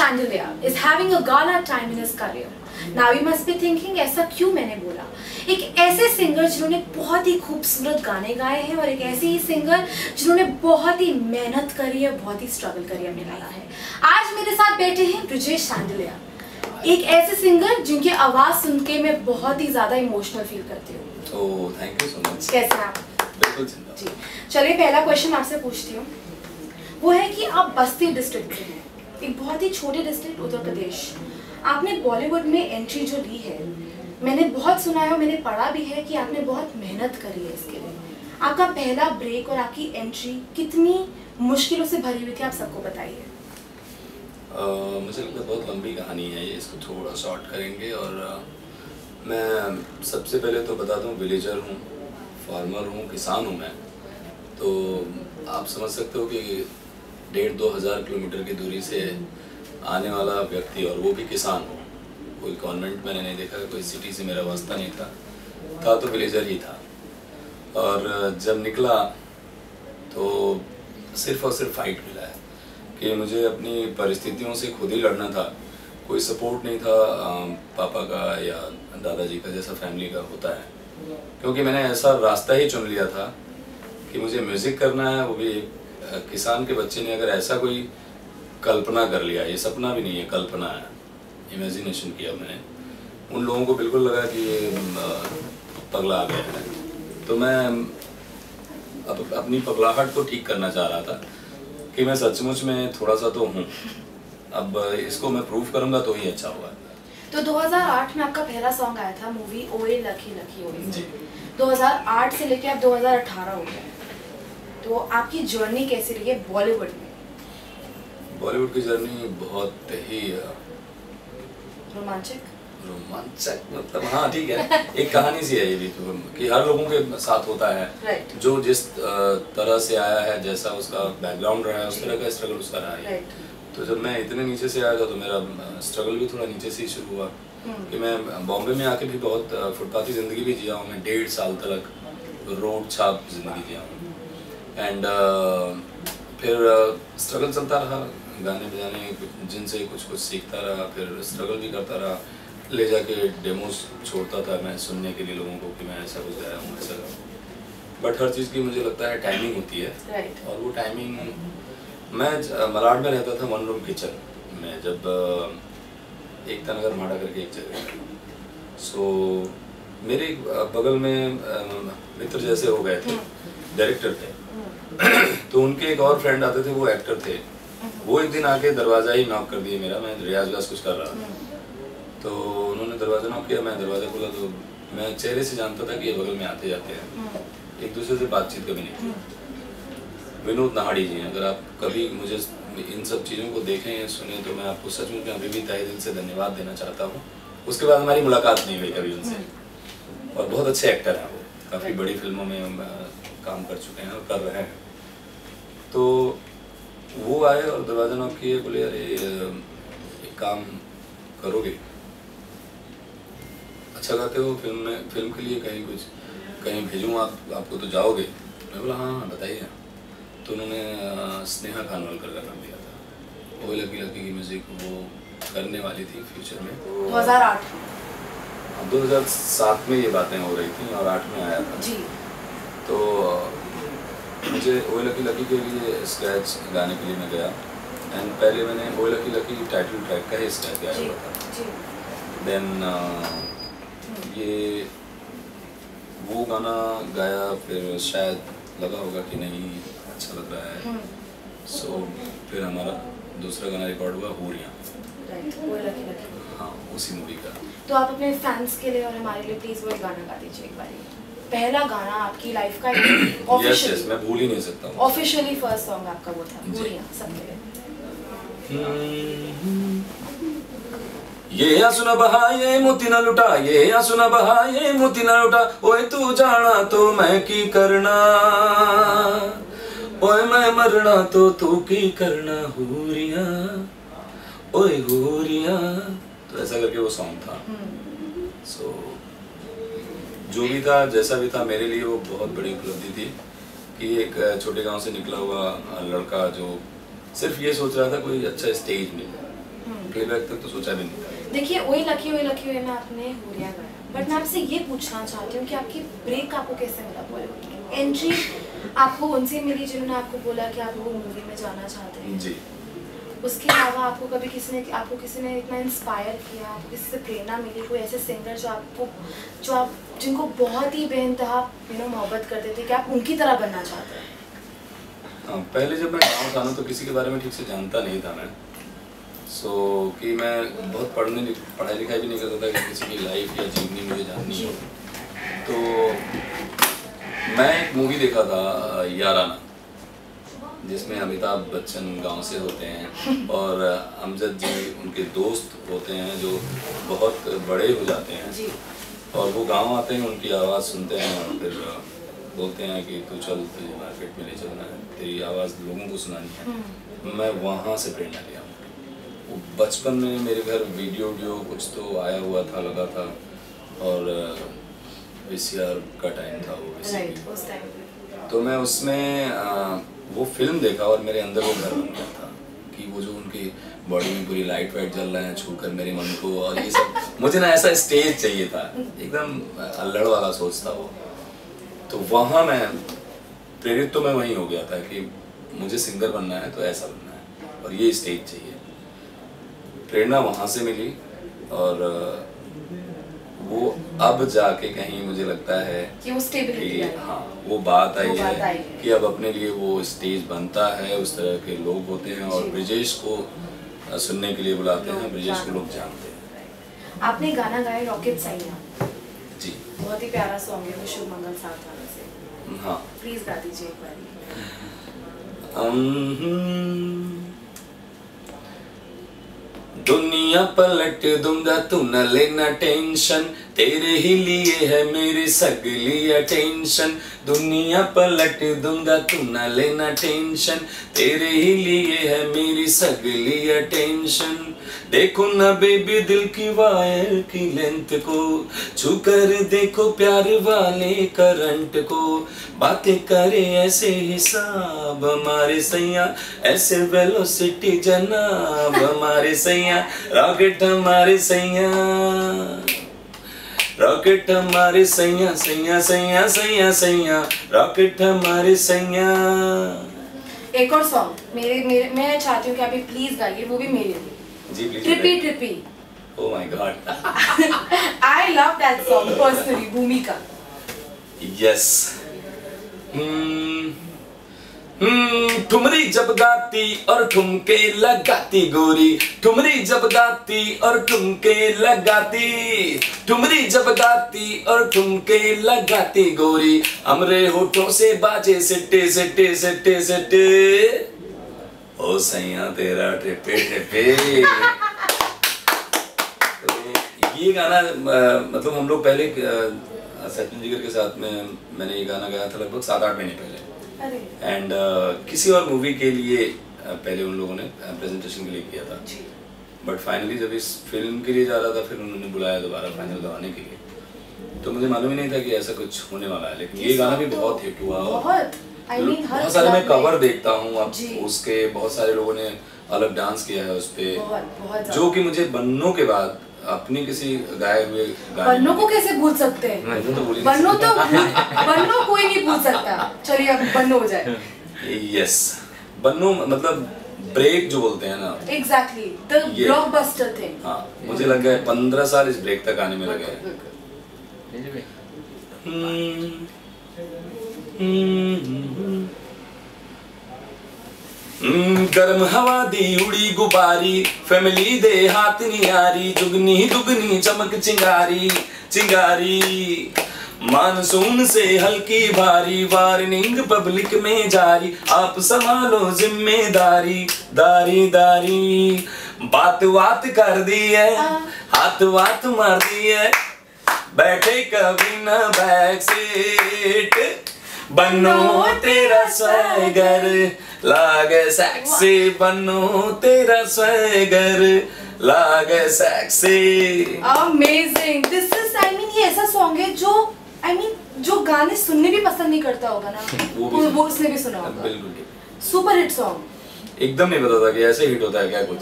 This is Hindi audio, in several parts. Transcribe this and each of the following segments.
Chandelier is having a gala time in his career. Now you must be thinking ऐसा क्यों मैंने बोला? एक ऐसे सिंगर जिन्होंने बहुत ही खूबसूरत गाने गाए हैं और एक ऐसे ही सिंगर जिन्होंने बहुत ही मेहनत करी है, बहुत ही स्ट्रगल करी अपने गाना है। आज मेरे साथ बैठे हैं ब्रिजेश चैंडिलियर, एक ऐसे सिंगर जिनकी आवाज़ सुन के मैं बहुत ही ज़्यादा इमोशनल फील करती हूँ। Oh thank you so much. कैसे हैं आप? बिल्कुल जिंदा। जी चलिए पहला क्वेश्चन आपसे पूछती हूँ, वो है कि आप बस्ती डिस्ट्रिक्ट से हैं, एक बहुत ही छोटे डिस्ट्रिक्ट उत्तर प्रदेश। आपने बॉलीवुड में एंट्री जो ली है, मैंने बहुत सुना है और मैंने पढ़ा भी है कि आपने बहुत मेहनत करी है इसके लिए। आपका पहला ब्रेक और आपकी एंट्री कितनी मुश्किलों से भरी हुई थी, आप सबको बताइए। मुझे लगता है बहुत लंबी कहानी है ये, इसको थोड़ा शॉर्ट करेंगे। और मैं सबसे पहले तो बता दूं, विलेजर हूँ, फार्मर हूँ, किसान हूँ मैं। तो आप समझ सकते हो कि 1,500-2 हज़ार किलोमीटर की दूरी से आने वाला व्यक्ति, और वो भी किसान हो। कोई कॉन्वेंट मैंने नहीं देखा, कोई सिटी से मेरा वास्ता नहीं था तो विलेजर ही था। और जब निकला तो सिर्फ और सिर्फ फाइट मिला है कि मुझे अपनी परिस्थितियों से खुद ही लड़ना था। कोई सपोर्ट नहीं था पापा का या दादाजी का, जैसा फैमिली का होता है। क्योंकि मैंने ऐसा रास्ता ही चुन लिया था कि मुझे म्यूज़िक करना है, वो भी किसान के बच्चे ने अगर ऐसा कोई कल्पना कर लिया, ये सपना भी नहीं है, कल्पना है, इमेजिनेशन किया मैंने, उन लोगों को बिल्कुल लगा कि ये पगला आ गया है। तो मैं अब अपनी पगलाहट को ठीक करना चाह रहा था कि मैं सचमुच में थोड़ा सा तो हूँ। अब इसको मैं प्रूव करूँगा तो ही अच्छा होगा। तो 2008 में आपका पहला सॉन्ग आया था, मूवी ओए लकी लकी ओए। 2008 से लेके आप 2018 हो गए, तो आपकी जर्नी कैसी रही है बॉलीवुड में? बॉलीवुड की जर्नी बहुत ही रोमांचक मतलब, हाँ ठीक है, एक कहानी सी है ये भी तो, कि हर लोगों के साथ होता है। जो जिस तरह से आया है, जैसा उसका बैकग्राउंड रहा है, उस तरह का स्ट्रगल उसका रहा है। तो जब मैं इतने नीचे से आया था तो मेरा स्ट्रगल भी थोड़ा नीचे से ही शुरू हुआ। कि मैं बॉम्बे में आके भी बहुत फुटपाथी ज़िंदगी भी जिया हूँ मैं, 1.5 साल तक रोड छाप ज़िंदगी जिया हूँ। एंड फिर स्ट्रगल चलता रहा, गाने बजाने जिनसे कुछ कुछ सीखता रहा, फिर स्ट्रगल भी करता रहा। ले जाके डेमोस छोड़ता था मैं सुनने के लिए लोगों को कि मैं ऐसा कुछ गाया हूँ, ऐसा गाया। बट हर चीज़ की मुझे लगता है टाइमिंग होती है। और वो टाइमिंग, मैं मलाड में रहता था, 1 रूम किचन में, जब एकता नगर माड़ा करके एक जगह है। सो मेरे बगल में मित्र जैसे हो गए थे, डायरेक्टर थे। तो उनके एक और फ्रेंड आते थे, वो एक्टर थे। वो एक दिन आके दरवाज़ा ही नॉक कर दिए मेरा, मैं रियाज व्याज कुछ कर रहा था। तो उन्होंने दरवाज़ा नॉक किया, मैं दरवाज़ा खोला तो मैं चेहरे से जानता था कि ये बगल में आते जाते हैं, एक दूसरे से बातचीत कभी नहीं की। विनोद नाहड़ी जी, अगर आप कभी मुझे इन सब चीज़ों को देखें या सुने तो मैं आपको सचमुच में अभी भी तहे दिल से धन्यवाद देना चाहता हूँ। उसके बाद हमारी मुलाकात नहीं हुई कभी उनसे। और बहुत अच्छे एक्टर हैं वो, काफ़ी बड़ी फिल्मों में काम कर चुके हैं और कर रहे हैं। तो वो आए और दरवाज़ा नॉक किए, बोले अरे एक काम करोगे, अच्छा गाते हो, फिल्म के लिए कहीं भेजूँ आपको तो जाओगे? मैं बोला हाँ बताइए। तो उन्होंने स्नेहा खानवलकर का नाम दिया था, ओए लकी लकी की म्यूज़िक वो करने वाली थी फ्यूचर में। 2008 2007 में ये बातें हो रही थी और 8 में आया था जी। तो मुझे ओए लकी लकी के लिए स्क्रैच गाने के लिए मैं गया। एंड पहले मैंने ओए लकी लकी टाइटल ट्रैक का ही स्क्रैच गाया हुआ था। देन ये वो गाना गाया, फिर शायद लगा होगा कि नहीं अच्छा लग रहा है। सो फिर हमारा दूसरा गाना रिकॉर्ड हुआ, हूरियाँ। हाँ, उसी मूवी का। तो आप अपने फैंस के लिए और हमारे लिए प्लीज वो गाना गा दीजिए एक बार। पहला गाना आपकी लाइफ का ऑफिशियली, मैं भूल ही नहीं सकता। ऑफिशियली फर्स्ट सॉन्ग आपका वो था, हूरियाँ, सबके लिए। ये आंसू बहा ये मोती ना लुटा, ये आंसू बहा ये मोती ना लुटा, ओए तू जाना तो मैं की करना, ओए मैं मरना तो तू की करना, हूरियाँ ओए हूरियाँ। तो ऐसा करके वो सॉन्ग था। सो जो भी था, जैसा भी था, मेरे लिए वो बहुत बड़ी उपलब्धि थी कि एक छोटे गांव से निकला हुआ लड़का जो सिर्फ ये सोच रहा था कोई अच्छा स्टेज मिले, प्लेबैक तक तो सोचा भी नहीं था। देखिए वही लकी में आपने हुरिया गाया, बट मैं आपसे ये पूछना चाहती हूँ कि आपकी ब्रेक आपको कैसे मिला बॉलीवुड की? एंट्री आपको उनसे मिली जिन्होंने आपको बोला कि आप वो मूवी में जाना चाहते हैं? जी। उसके अलावा आपको कभी किसी ने इतना इंस्पायर किया, आपको किसी से प्रेरणा मिली, कोई ऐसे सिंगर जो आप जिनको बहुत ही बेइंतहा मोहब्बत करते थे कि आप उनकी तरह बनना चाहते हैं? हाँ, पहले जब मैं गाँव था ना तो किसी के बारे में ठीक से जानता नहीं था मैं। कि मैं बहुत पढ़ाई लिखाई भी नहीं करता था कि किसी की लाइफ या जीवनी मुझे जाननी हो। तो मैं एक मूवी देखा था याराना, जिसमें अमिताभ बच्चन गांव से होते हैं और अमजद जी उनके दोस्त होते हैं जो बहुत बड़े हो जाते हैं और वो गांव आते हैं, उनकी आवाज़ सुनते हैं और फिर बोलते हैं कि तू चल, तुझे मार्केट में ले चलना है, तेरी आवाज़ लोगों को सुनानी है। मैं वहाँ से प्रेरणा लिया। बचपन में मेरे घर वीडियो कुछ तो आया हुआ था, लगा था, और VCR का टाइम था वो उस टाइम। तो मैं उसमें वो फिल्म देखा और मेरे अंदर वो घर बन गया था कि वो जो उनकी बॉडी में पूरी लाइट वाइट जल रहे हैं छूकर मेरे मन को, और ये सब मुझे ना ऐसा स्टेज चाहिए था, एकदम अल्लड़ वाला सोच था वो। तो वहाँ मैं प्रेरित तो मैं वहीं हो गया था कि मुझे सिंगर बनना है तो ऐसा बनना है और ये स्टेज चाहिए। प्रेरणा वहाँ से मिली और वो अब जाके कहीं मुझे लगता है कि वो स्टेबिलिटी है। हाँ, वो बात आई है कि अब अपने लिए वो स्टेज बनता है, उस तरह के लोग होते हैं और ब्रिजेश को सुनने के लिए बुलाते हैं, ब्रिजेश को लोग जानते हैं। आपने गाना गाया रॉकेट साइया जी, बहुत ही प्यारा सॉन्ग है, शुभ मंगल साथ वाले से। हाँ, प्लीज गा दीजिए एक बार। दुनिया पलट दूंगा तू न लेना टेंशन, तेरे ही लिए है मेरी सगली अटेंशन। दुनिया पलट दूंगा तू न लेना टेंशन, तेरे ही लिए है मेरी सगली अटेंशन। देखो ना बेबी दिल की वायर की लेंथ को, छू कर देखो प्यार वाले करंट को। बातें करे ऐसे हिसाब हमारे सैया, ऐसे वेलोसिटी जनाब हमारे सैया। रॉकेट हमारे सैया, रॉकेट हमारे सैया, सैया सैया सैया सैया, रॉकेट हमारे सैया। एक और सॉन्ग मैं चाहती हूँ कि आप प्लीज गाइए, वो भी मेरे लिए। Ji please. Trippy. Oh my God. I love that song personally, भूमिका। Yes. ठुमरी जब गाती और ठुमके लगाती गोरी, ठुमरी जब गाती और ठुमके लगाती, ठुमरी जब गाती और ठुमके लगाती गोरी। हमरे होठों से बाजे सिट्टे सिट्टे सिट्टे सिट्टे, ओ सैया तेरा ट्रिपे ट्रिपे। तो ये गाना मतलब हम लोग पहले सचिन जिगर के साथ में मैंने ये गाना गाया था लगभग 7-8 महीने पहले। एंड किसी और मूवी के लिए पहले उन लोगों ने प्रेजेंटेशन के लिए किया था, बट फाइनली जब इस फिल्म के लिए जा रहा था फिर उन्होंने बुलाया दोबारा फाइनल गवाने के लिए। तो मुझे मालूम ही नहीं था कि ऐसा कुछ होने वाला है, लेकिन ये गाना भी बहुत हिट हुआ। बहुत सारे मैं कवर देखता हूँ अब उसके, बहुत सारे लोगों ने अलग डांस किया है उस पे, जो कि मुझे बन्नो के बाद अपनी किसी गाए हुए बन्नो को कैसे भूल सकते हैं? बन्नो कोई नहीं भूल सकता। चलिए अब बन्नो हो जाए। यस, बन्नो मतलब ब्रेक जो बोलते हैं ना, एग्जैक्टली द ब्लॉकबस्टर थे। हाँ, मुझे लग गया 15 साल इस ब्रेक तक आने में लगे हैं। गर्म हवा दी उड़ी गुबारी, फैमिली दे हाथ नियारी, दुगनी दुगनी चमक चिंगारी चिंगारी। मानसून से हल्की भारी, वार्निंग पब्लिक में जारी, आप संभालो जिम्मेदारी दारी दारी। बात बात कर दी है, हाथ वात मार दी है, बैठे कभी न बैक सीट। बन्नो तेरा स्वैगर लागे सेक्सी, बन्नो तेरा स्वैगर लागे सेक्सी। अमेजिंग। दिस इज ये ऐसा सॉन्ग है जो जो गाने सुनने भी पसंद नहीं करता होगा ना, वो उसने भी सुना होगा। बिल्कुल सुपर हिट सॉन्ग। एकदम नहीं पता था कि ऐसे हिट होता है क्या कुछ।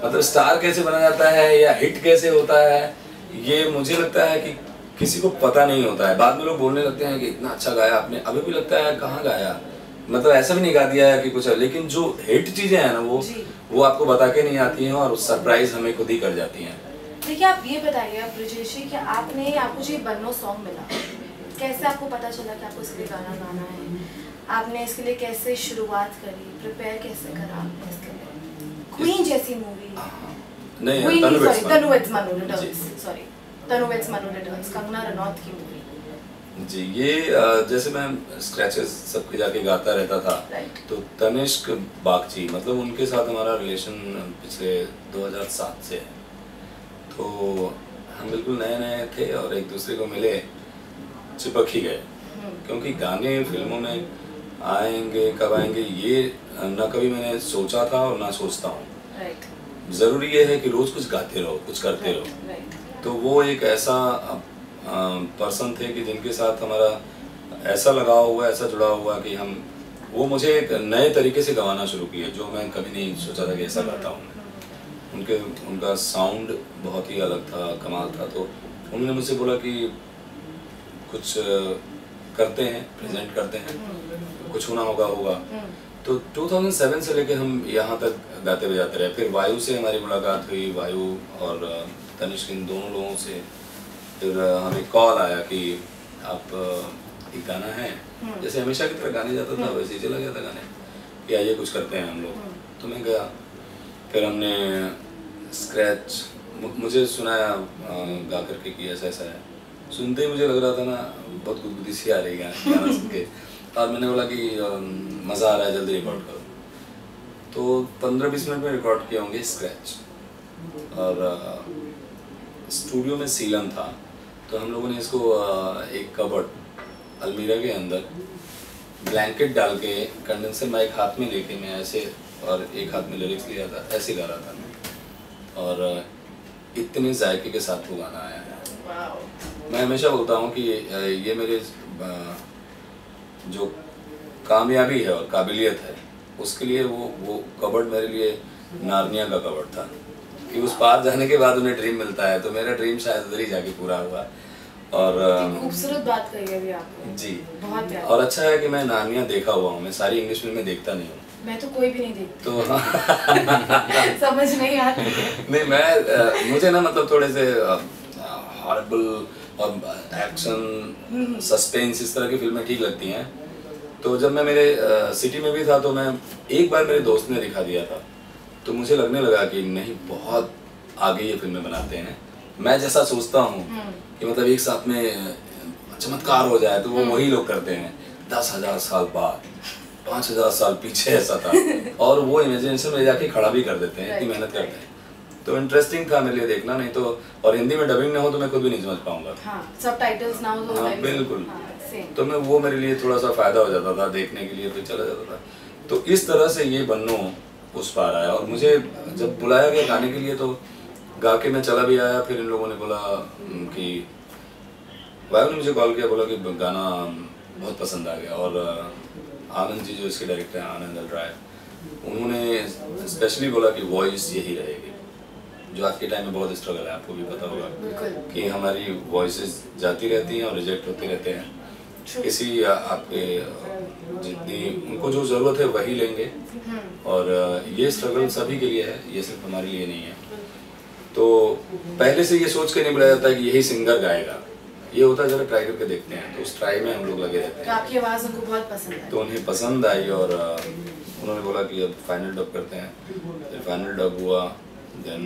मतलब स्टार कैसे बना जाता है या हिट कैसे होता है, ये मुझे लगता है कि किसी को पता नहीं होता है। बाद में लोग बोलने लगते हैं कि इतना अच्छा गाया आपने, अभी भी लगता है कहाँ गाया, मतलब ऐसा भी नहीं गा दिया है कि कुछ है। लेकिन जो हिट चीजें हैं ना वो आपको बता के नहीं आती हैं और सरप्राइज हमें खुद ही कर जाती हैं। देखिए आप ये बताइए ब्रिजेश जी कि आपको जो बन्नो सॉन्ग मिला, कैसे आपको पता चला कि आपको इसके लिए गाना गाना है? आपने इसके लिए कैसे शुरुआत करी, प्रिपेयर कैसे करा आपने इसके लिए? क्वीन जैसी मूवी नहीं, तनु वेड्स मनु रिटर्न्स, कंगना रनौत की मूवी जी। ये जैसे मैं स्क्रैचेस सबके जाके गाता रहता था, तो तनिष्क बागची, मतलब उनके साथ हमारा रिलेशन पिछले 2007 से है। तो हम बिल्कुल नए नए थे और एक दूसरे को मिले, चिपक ही गए, क्योंकि गाने फिल्मों में आएंगे कब आएंगे ये ना कभी मैंने सोचा था और ना सोचता हूँ। ज़रूरी ये है कि रोज़ कुछ गाते रहो, कुछ करते रहो। तो वो एक ऐसा पर्सन थे कि जिनके साथ हमारा ऐसा लगाव हुआ, ऐसा जुड़ा हुआ कि वो मुझे एक नए तरीके से गवाना शुरू किया, जो मैं कभी नहीं सोचा था कि ऐसा गाता हूँ। उनका साउंड बहुत ही अलग था, कमाल था। तो उन्होंने मुझसे बोला कि कुछ करते हैं, प्रेजेंट करते हैं, कुछ होना होगा। तो 2007 से लेके हम यहाँ तक गाते बजाते रहे। फिर वायु से हमारी मुलाकात हुई, वायु और तनिष्क, इन दोनों लोगों से फिर हमें कॉल आया कि आप एक गाना है, जैसे हमेशा की तरह गाने जाता था वैसे ही चला गया था गाने, कि आइए कुछ करते हैं हम लोग। तो मैं गया, फिर हमने स्क्रैच मुझे सुनाया गा करके कि ऐसा ऐसा है। सुनते ही मुझे लग रहा था ना बहुत गुदगुदी सी आ रही गाना सुन के, और मैंने बोला कि मज़ा आ रहा है, जल्दी रिकॉर्ड करो। तो 15-20 मिनट में रिकॉर्ड किए होंगे स्क्रैच, और स्टूडियो में सीलन था। तो हम लोगों ने इसको एक कबर्ड अलमीरा के अंदर ब्लैंकेट डाल के कंडेंसर माइक हाथ में लेके मैं ऐसे, और एक हाथ में लिरिक्स लिया था, ऐसे गा रहा था मैं, और इतने जायके के साथ वो गाना आया है। मैं हमेशा बोलता हूँ कि ये मेरे जो कामयाबी है और काबिलियत है, उसके लिए वो कबर्ड मेरे लिए नार्निया का कबर्ड था, कि उस पार जाने के बाद उन्हें ड्रीम मिलता है। तो मेरा ड्रीम शायद उधर ही जाके पूरा हुआ। और खूबसूरत बात कही अभी आपने जी, बहुत प्यारा। और अच्छा है कि मैं नार्निया देखा हुआ हूँ, मैं सारी इंग्लिश फिल्में देखता नहीं हूँ। मैं तो कोई भी नहीं देखती, तो समझ नहीं आती। नहीं, मैं मुझे ना मतलब थोड़े से हॉरिबल और एक्शन सस्पेंस इस तरह की फिल्में ठीक लगती हैं। तो जब मैं मेरे सिटी में भी था, तो मैं एक बार मेरे दोस्त ने दिखा दिया था, तो मुझे लगने लगा कि नहीं, बहुत आगे ये फिल्में बनाते हैं। मैं जैसा सोचता हूँ कि मतलब एक साथ में चमत्कार हो जाए, तो वो वही लोग करते हैं। 10,000 साल बाद, 5,000 साल पीछे ऐसा था, और वो इमेजिनेशन में जाके खड़ा भी कर देते हैं, इतनी मेहनत करते हैं। तो इंटरेस्टिंग था मेरे लिए देखना। नहीं तो, और हिंदी में डबिंग ना हो तो मैं खुद भी नहीं समझ पाऊंगा। सबटाइटल्स ना हो तो बिल्कुल। तो मैं वो मेरे लिए थोड़ा सा फायदा हो जाता था देखने के लिए, फिर चला जाता था। तो इस तरह से ये बन्नो उस पार आया, और मुझे जब बुलाया गया गाने के लिए तो गा के मैं चला भी आया। फिर इन लोगों ने बोला कि वायु ने मुझे कॉल किया, बोला कि गाना बहुत पसंद आ गया। और आनंद जी जो इसके डायरेक्टर हैं, आनंद राय, उन्होंने स्पेशली बोला कि वॉइस यही रहेगी, जो आज के टाइम में बहुत स्ट्रगल है, आपको भी पता होगा कि हमारी वॉइसेस जाती रहती हैं और रिजेक्ट होते रहते हैं। किसी आपके जितनी उनको जो ज़रूरत है वही लेंगे, और ये स्ट्रगल सभी के लिए है, ये सिर्फ हमारे लिए नहीं है। तो पहले से ये सोच के नहीं बुलाया जाता है कि यही सिंगर गाएगा, ये होता है जरा ट्राई करके देखते हैं। तो उस ट्राई में हम लोग लगे रहते हैं। तो आपकी आवाज़ उनको बहुत पसंद आई? तो उन्हें पसंद आई, और उन्होंने बोला कि अब फाइनल डब करते हैं। फिर फाइनल डब हुआ, देन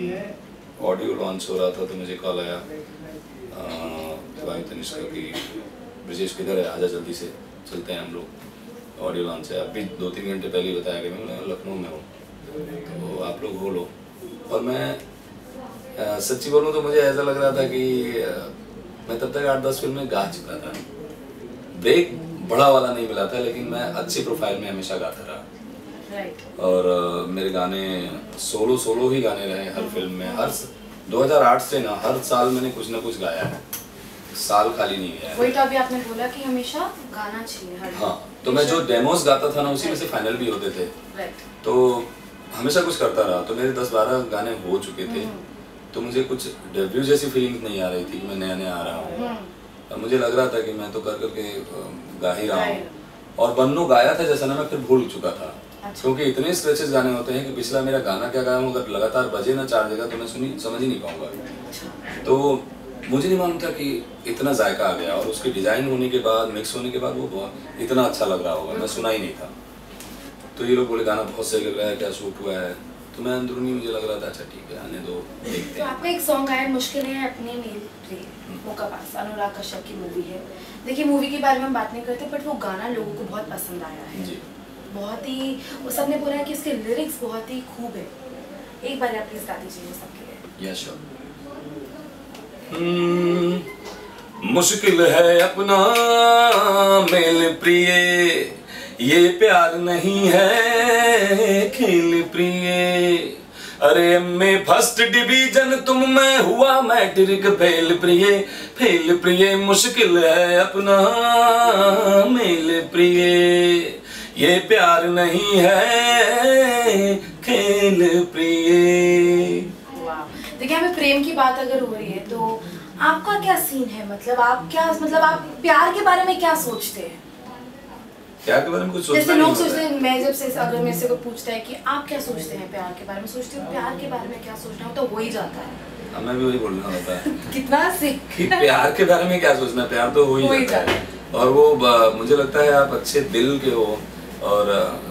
ऑडियो लॉन्च हो रहा था, तो मुझे कॉल आया तनिष्क की, ब्रिजेश किधर है, आजा जल्दी से, चलते हैं हम लोग, ऑडियो लॉन्च है। अभी 2-3 घंटे पहले ही बताया गया, मैं लखनऊ में हूँ, तो आप लोग बोलो। और मैं सच्ची बोलूँ तो मुझे ऐसा लग रहा था कि मैं तब तक 8-10 फिल्में गा चुका था, ब्रेक बड़ा वाला नहीं मिला था, लेकिन मैं अच्छी प्रोफाइल में हमेशा गाता रहा। और मेरे गाने सोलो ही गाने रहे हर फिल्म में। हर 2008 से ना हर साल मैंने कुछ ना कुछ गाया है, साल खाली नहीं गया। वही तो अभी आपने बोला कि हमेशा गाना चाहिए हर। हाँ, तो मैं जो डेमोस गाता था ना, उसी में से फाइनल भी होते थे। तो हमेशा कुछ करता रहा, तो मेरे 10-12 गाने हो चुके थे, तो मुझे कुछ डेब्यू जैसी फीलिंग नहीं आ रही थी कि मैं नया नया आ रहा हूँ। मुझे लग रहा था कि मैं तो कर करके गा ही रहा हूँ, और बन्नू गाया था जैसा ना मैं फिर भूल चुका था। क्योंकि इतने स्ट्रेचेस गाने होते हैं कि पिछला मेरा गाना क्या गाया हूँ अगर लगातार बजे ना 4 जगह तो मैं समझ ही नहीं पाऊंगा। तो मुझे नहीं मालूम था कि इतना जायका आ गया, और उसके डिजाइन होने के बाद, मिक्स होने के बाद वो बहुत इतना अच्छा लग रहा होगा, मैं सुना ही नहीं था। तो ये लोग बोले गाना बहुत सही लग रहा है, क्या शूट हुआ है, तो मैं अंदरूनी मुझे लग रहा था अच्छा ठीक है आने दो देखते हैं। तो आपका एक सॉन्ग आया मुश्किल है अपने मेल प्रिय, मौका पास, अनुराग कश्यप की मूवी है। देखिए मूवी के बारे में हम बात नहीं करते, बट वो गाना लोगों को बहुत पसंद आया है जी। बहुत ही, वो सबने बोला है कि उसके लिरिक्स बहुत ही खूब है। एक बार आप प्लीज गा दीजिए सबके लिए। Yes sure. मुश्किल है अपना मेल प्रिय, ये प्यार नहीं है खेल प्रिय। अरे मैं फर्स्ट डिवीजन तुम में हुआ मैट्रिक फेल प्रिय, फेल प्रिय। मुश्किल है अपना मेल प्रिय, ये प्यार नहीं है खेल प्रिय। देखिए हमें प्रेम की बात अगर हो रही है तो आपका क्या सीन है, मतलब आप प्यार के बारे में क्या सोचते हैं? प्यार के बारे में कुछ सोचना जैसे लोग सोचते हैं, मैं जब से अगर मेरे से कोई पूछता है कि आप क्या सोचते हैं प्यार के बारे में, सोचते हो प्यार के बारे में क्या सोचना हो तो हो ही जाता है। हमें भी वही बोलना होता है कितना कि प्यार के बारे में क्या सोचना, प्यार तो हो ही जाता है। और वो मुझे लगता है आप अच्छे दिल के हो और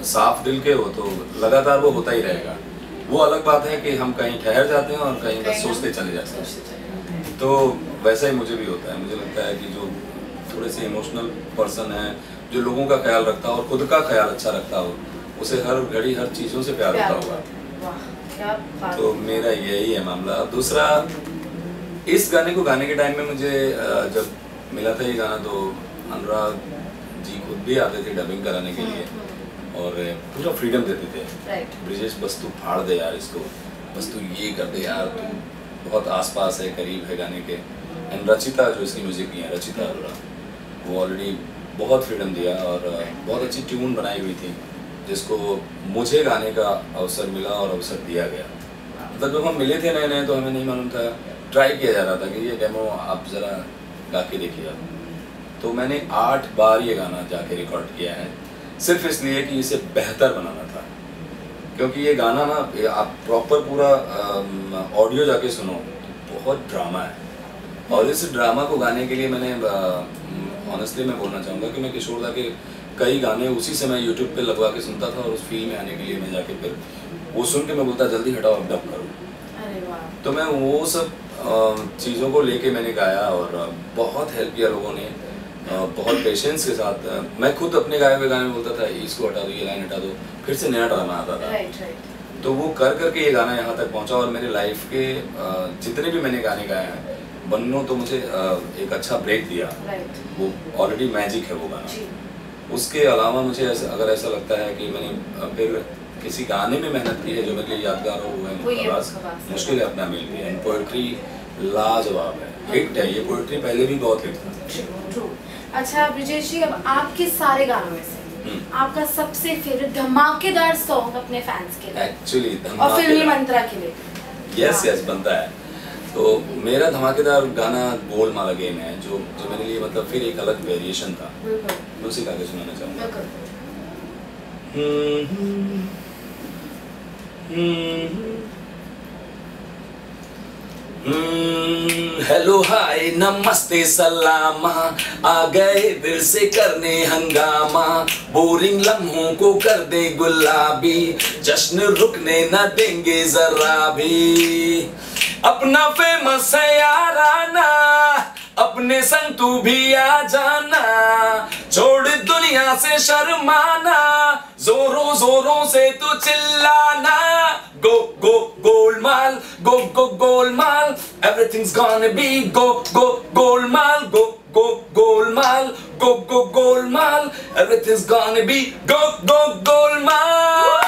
साफ दिल के हो तो लगातार वो होता ही रहेगा। वो अलग बात है कि हम कहीं ठहर जाते हैं और कहीं बस सोचते चले जाते हैं। तो वैसा ही मुझे भी होता है। मुझे लगता है कि जो थोड़े से इमोशनल पर्सन है, जो लोगों का ख्याल रखता हो और खुद का ख्याल अच्छा रखता हो, उसे हर घड़ी हर चीज़ों से प्यार होता होगा। तो मेरा यही है मामला। दूसरा, इस गाने को गाने के टाइम में मुझे जब मिला था ये गाना तो अनुराग जी खुद भी आते थे डबिंग कराने के लिए और पूरा फ्रीडम देते थे। ब्रिजेश बस तू फाड़ दे यार इसको, बस तू ये कर दे यार, तू बहुत आसपास है, करीब है गाने के। एंड रचिता जो इसकी म्यूजिक की है, रचिता अरोड़ा, वो ऑलरेडी बहुत फ्रीडम दिया और बहुत अच्छी ट्यून बनाई हुई थी जिसको मुझे गाने का अवसर मिला और अवसर दिया गया। मतलब जब हम मिले थे नए नए तो हमें नहीं मालूम था, ट्राई किया जा रहा था कि ये डेमो आप ज़रा गा के देखिए। तो मैंने 8 बार ये गाना जाके रिकॉर्ड किया है, सिर्फ इसलिए कि इसे बेहतर बनाना था। क्योंकि ये गाना ना आप प्रॉपर पूरा ऑडियो जाके सुनो तो बहुत ड्रामा है, और इस ड्रामा को गाने के लिए मैंने ऑनेस्टली मैं बोलना चाहूँगा कि मैं किशोर दा के कई गाने उसी समय यूट्यूब पे लगवा के सुनता था और उस फील में आने के लिए मैं जाके फिर वो सुन के मैं बोलता जल्दी हटाओ अब डब करो। तो मैं वो सब चीज़ों को लेके मैंने गाया और बहुत हेल्प किया लोगों ने, बहुत पेशेंस के साथ। मैं खुद अपने गाए हुए गाने में बोलता था इसको हटा दो, ये लाइन हटा दो, फिर से नया ड्रामा आता था। तो वो कर करके ये गाना यहाँ तक पहुँचा। और मेरे लाइफ के जितने भी मैंने गाने गाए हैं, बन्नो तो मुझे एक अच्छा ब्रेक दिया, वो ऑलरेडी मैजिक है वो गाना। उसके अलावा मुझे अगर ऐसा लगता है कि मैंने फिर किसी गाने में मेहनत की है जो मेरे लिए यादगार हो, वो है मुश्किल है अपना मिल गया। पोएट्री लाजवाब है, हिट है ये पोएट्री, पहले भी बहुत हिट था। अच्छा ब्रिजेश जी, अब आपके सारे गानों में से आपका सबसे फेवरेट धमाकेदार सॉन्ग अपने फैंस के लिए एक्चुअली और फिल्मी मंत्रा के लिए? यस बनता है। तो मेरा धमाकेदार गाना गोलमाल अगेन है, जो मेरे लिए मतलब फिर एक अलग वेरिएशन था। मैं उसे गा के सुनाना चाहूँगा। हेलो हाय नमस्ते सलामा, आ गए फिर से करने हंगामा, बोरिंग लम्हों को कर दे गुलाबी, जश्न रुकने न देंगे जरा भी। अपना फेमस है याराना, अपने संग तू भी आ जाना, छोड़ दुनिया से शर्माना, जोरों जोरों से तू चिल्लाना। गो गो गोलमाल, गो गो Golmaal, everything's gonna be go go Golmaal, go go Golmaal, go go Golmaal, everything's gonna be go go Golmaal.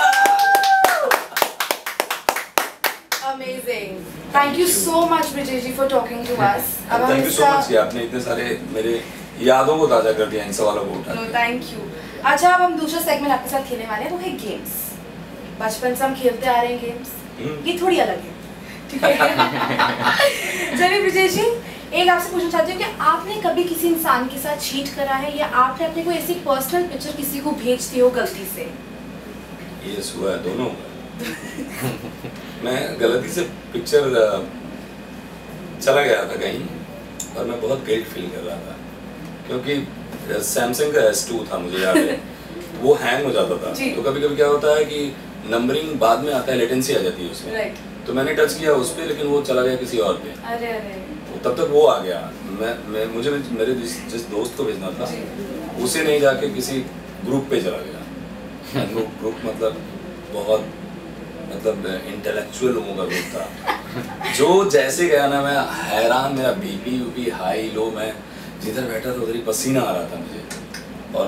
Amazing. Thank you so much Brijesh ji for talking to us. Thank you so much कि आपने इतने सारे मेरे यादों को ताजा कर दिया इन सवालों को उठा के। No, thank you. अच्छा अब हम दूसरा सेगमेंट आपके साथ खेलने वाले हैं, वो है गेम्स। बचपन से हम खेलते आ रहे हैं गेम्स, ये थोड़ी अलग है, ठीक है। चलिए ब्रिजेश जी, एक आपसे पूछना चाहती हूँ कि आपने कभी किसी इंसान के साथ चीट करा है या आपने अपनी कोई ऐसी पर्सनल पिक्चर किसी को भेज दी हो गलती से? ये हुआ है, दोनों मैं गलती से पिक्चर चला गया था कहीं और मैं बहुत गिल्ट फील कर रहा था क्योंकि सैमसंग का S2 था, मुझे याद है। वो हैंग हो जाता था, तो कभी कभी क्या होता है कि नंबरिंग बाद में आता है, लेटेंसी आ जाती है उसमें। तो मैंने टच किया उस पर, लेकिन वो चला गया किसी और पे। अरे अरे, तब तक वो आ गया। मुझे मेरे जिस दोस्त को भेजना था उसे नहीं जाके किसी ग्रुप पे चला गया। ग्रुप मतलब बहुत इंटेलेक्चुअल लोगों का ग्रुप था। जो जैसे गया ना, मैं हैरान, मेरा बीपी हाई लो, मैं जिधर बैठा था उधर ही पसीना आ रहा था मुझे। और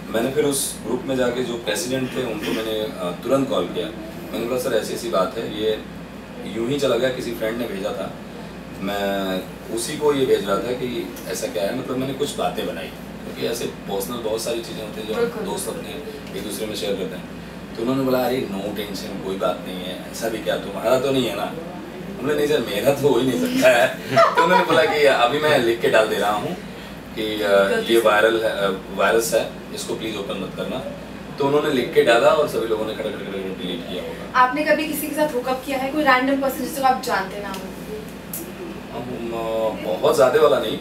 मैंने फिर उस ग्रुप में जाके जो प्रेसिडेंट थे उनको मैंने तुरंत कॉल किया। मैंने कहा सर ऐसी बात है, ये यूं ही चला गया, किसी फ्रेंड ने भेजा था, मैं उसी को ये भेज रहा था कि ऐसा क्या है। मतलब मैंने कुछ बातें बनाई, क्योंकि ऐसे पर्सनल बहुत सारी चीज़ें होती हैं जो दोस्त अपने एक दूसरे में शेयर करते हैं। तो उन्होंने बोला अरे नो टेंशन, कोई बात नहीं है, ऐसा भी क्या तुम्हारा तो नहीं है ना? हमने नहीं सर, मेरा तो हो ही नहीं सकता है। तो उन्होंने बोला कि अभी मैं लिख के डाल दे रहा हूँ कि ये वायरस है, इसको प्लीज़ ओपन मत करना। तो उन्होंने लिख के डाला और सभी लोगों ने खड़े डिलीट किया होगा। आपने कभी किसी के साथ हुकअप किया है, कोई रैंडम पर्सन जिसको आप जानते ना हो? बहुत ज़्यादा वाला नहीं,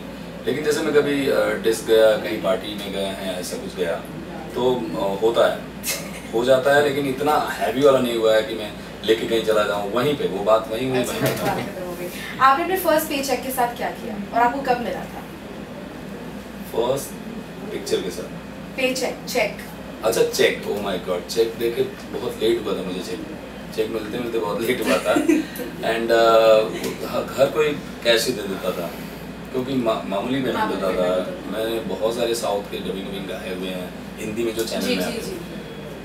लेकिन जैसे मैं कभी डिस्क गया, कहीं पार्टी में गए हैं, ऐसा कुछ गया तो होता है, हो जाता है, लेकिन इतना हैवी वाला नहीं हुआ है कि मैं लेके कहीं चला जाऊँ। वहीं पे वो बात वहीं हुई। आपने अपने फर्स्ट पे चेक के साथ क्या किया और आपको कब मिला था? फर्स्ट पिक्चर के साथ पे चेक? अच्छा, check. Oh my god, check देके बहुत लेट हुआ था मुझे। चेक मिलते बहुत लेट हुआ था। एंड घर कोई कैश ही दे देता था, क्योंकि मामूली पेमेंट देता था। मैंने बहुत सारे साउथ के डबिंग गाए हुए हैं हिंदी में जो चैनल में आते थे,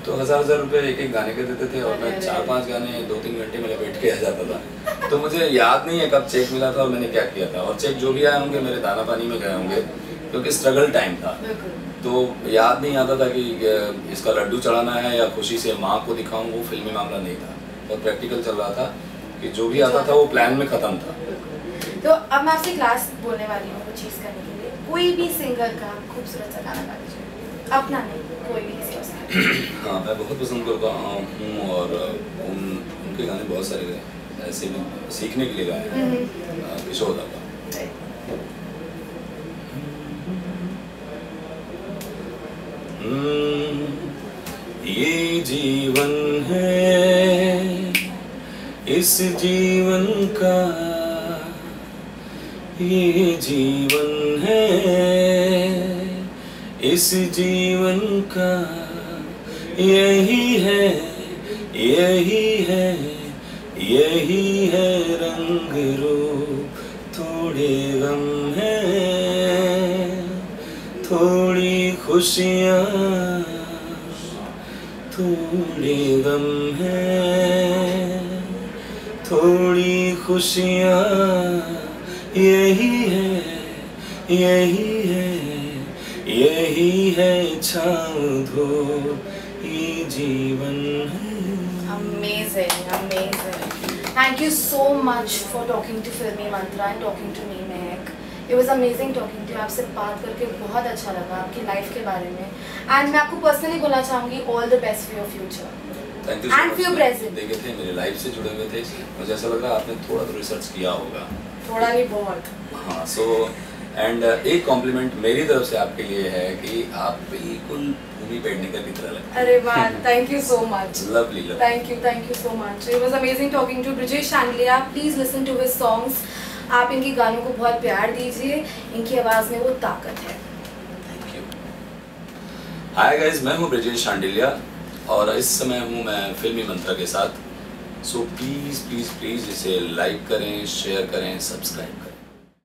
तो 1000 रुपये एक गाने के देते थे और मैं 4-5 गाने 2-3 घंटे में लपेट के आ जाता था। तो मुझे याद नहीं है कब चेक मिला था और मैंने क्या किया था। और चेक जो भी आए होंगे मेरे दाना पानी में गए होंगे, क्योंकि स्ट्रगल टाइम था। तो याद नहीं आता था कि इसका लड्डू चढ़ाना है या खुशी से माँ को दिखाऊं, वो फिल्मी मामला नहीं था। और प्रैक्टिकल चल रहा था कि जो भी आता था वो प्लान में ख़त्म था। तो अब मैं आपसे क्लास बोलने वाली हूँ वो चीज़ करने के लिए। कोई भी सिंगर का खूबसूरत सा गाना गा दीजिए, अपना नहीं, कोई भी किसी का। हाँ, मैं बहुत पसंद करता हूँ और उनके गाने बहुत सारे ऐसे भी सीखने के लिए गाए हैं। किशोर दा का ये जीवन है, इस जीवन का ये जीवन है, इस जीवन का यही है, यही है, यही है रंग रूप। थोड़े गम है, थोड़ी खुशियाँ, थोड़े गम है, थोड़ी खुशियाँ, यही है, यही है, यही है छाँव धूप, ये जीवन है। Amazing, amazing. Thank you so much for talking to Filmy Mantra and talking to me, Mehak. It was amazing talking to you. आपसे बात करके बहुत अच्छा लगा आपकी लाइफ के बारे में। And मैं आपको पर्सनली बोलना चाहूँगी all the best for your future. Thank you so much. And for your present. देखे थे मेरे लाइफ से जुड़े हुए थे, मुझे ऐसा लग रहा आपने थोड़ा तो रिसर्च किया होगा। थोड़ा नहीं, बहुत। हाँ, so एंड एक कॉम्प्लीमेंट मेरी तरफ से आपके लिए है कि आप बिल्कुल भूमि पेडनेकर की तरह लगते हैं। अरे वाह, thank you so much. Lovely. Thank you so much. It was amazing talking to Brijesh Shandilya. Please listen to his songs. आप इनके गानों को बहुत प्यार दीजिए, इनकी आवाज़ में वो ताकत है। Thank you. हाय गाइस, मैं हूँ ब्रिजेश शांडिल्या और इस समय हूँ मैं फिल्मी मंत्रा के साथ। सो प्लीज़ प्लीज़ प्लीज़ इसे लाइक करें, शेयर करें, सब्सक्राइब करें।